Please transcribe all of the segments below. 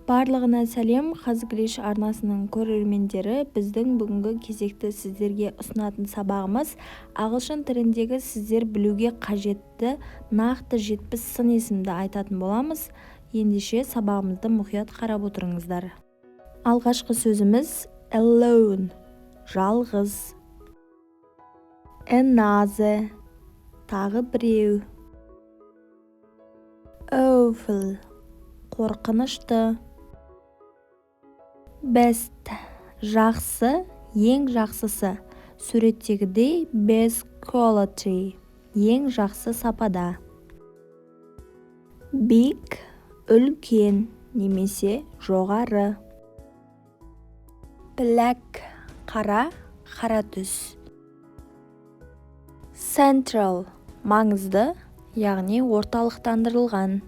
Барлығына сәлем, Қазгриш арнасының көрермендері. Біздің бүгінгі кезекті сіздерге ұсынатын сабағымыз ағылшын тіліндегі сіздер білуге қажетті нақты 70 сын есімді айтатын боламыз. Ендеше сабағымызды мұқият қарап отырыңыздар. Алғашқы сөзіміз alone, жалғыз. Another, тағы біреу. Awful, қорқынышты. Best, жақсы, ең жақсысы. Суреттегідей best quality, ең жақсы сапада. Big, үлкен немесе жоғары. Black, қара, қара түс. Central, маңызды, яғни орталықтандырылған.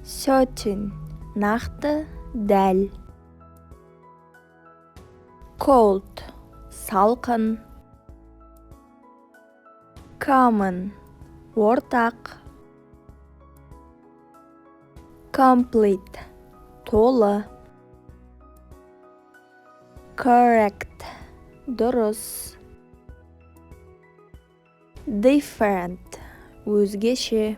Certain, нақты, дәл. Cold, салқын. Common, ортақ. Complete, толы. Correct, дұрыс. Different, өзгеше.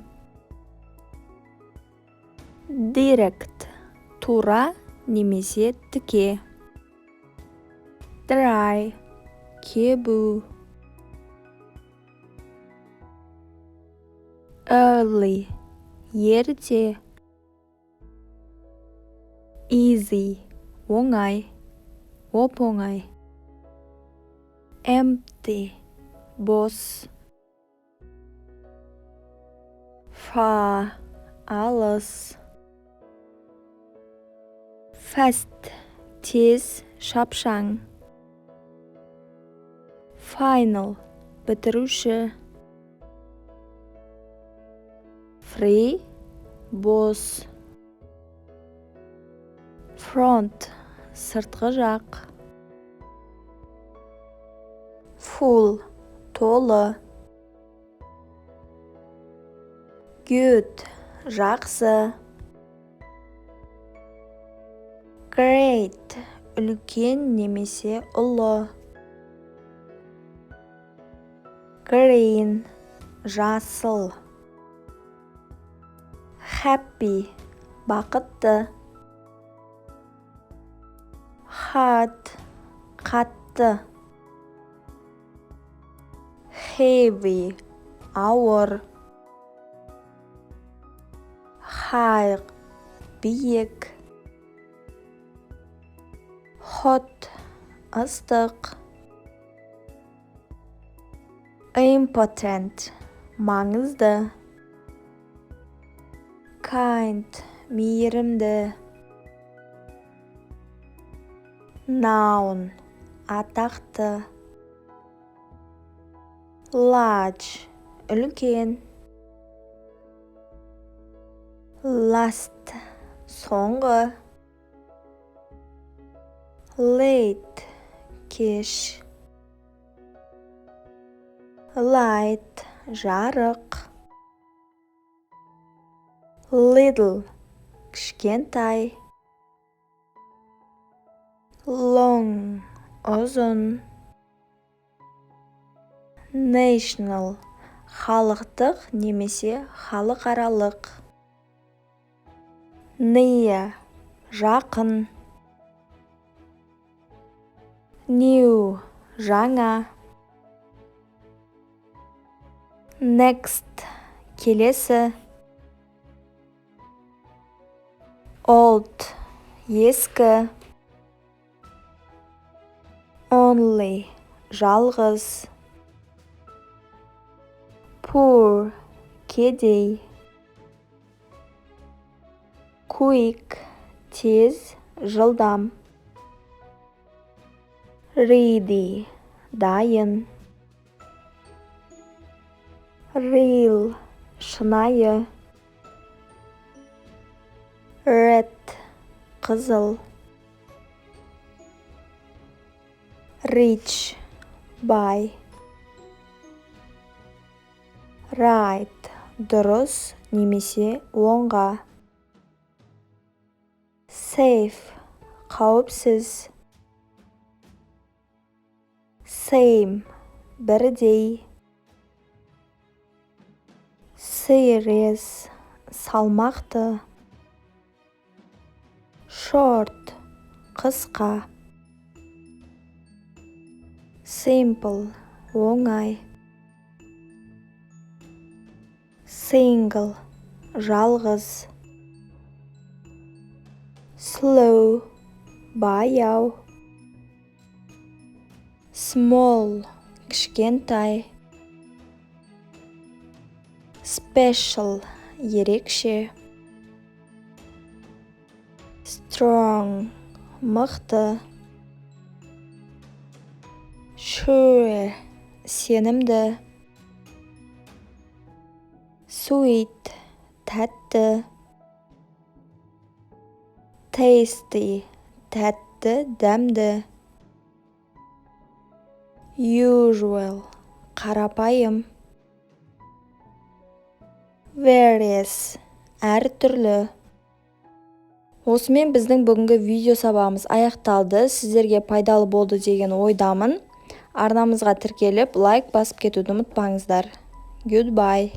Direct, тура немесе тіке. Dry, кебу. Early, ерте. Easy, оңай, оп-оңай. Empty, бос. Far, алыс. Fast, тез, шапшаң. Final, бітіруші. Free, бос. Front, сыртқы жақ. Full, толы. Good, жақсы. Great, үлкен немесе ұлы. Green, жасыл. Happy, бақытты. Hard, қатты. Heavy, ауыр. High, биік. Hot, ыстық. Important, маңызды. Kind, мейірімді. Noun, атақты. Large, үлкен. Last, соңғы. Late, кеш. Light, жарық. Little, кішкентай. Long, ұзын. National, халықтық немесе халықаралық. Near, жақын. New, жаңа. Next, келесі. Old, ескі. Only, жалғыз. Poor, кедей. Quick, тез, жылдам. Ready, дайын. Real, шынайы. Red, қызыл. Rich, бай. Right, дұрыс немесе оңға. safe, қауіпсіз. Same, бірдей. Serious, салмақты. Short, қысқа. Simple, оңай. Single, жалғыз. Slow, баяу. Small, кішкентай. Special, ерекше. Strong, мықты. Sure, сенімді. Sweet, тәтті. Tasty, тәтті, дәмді. Usual, қарапайым. Various, әртүрлі. Осымен біздің бүгінгі видео сабағымыз аяқталды. Сіздерге пайдалы болды деген ойдамын. Арнамызға тіркеліп, лайк басып кетуді ұмытпаңыздар. Goodbye.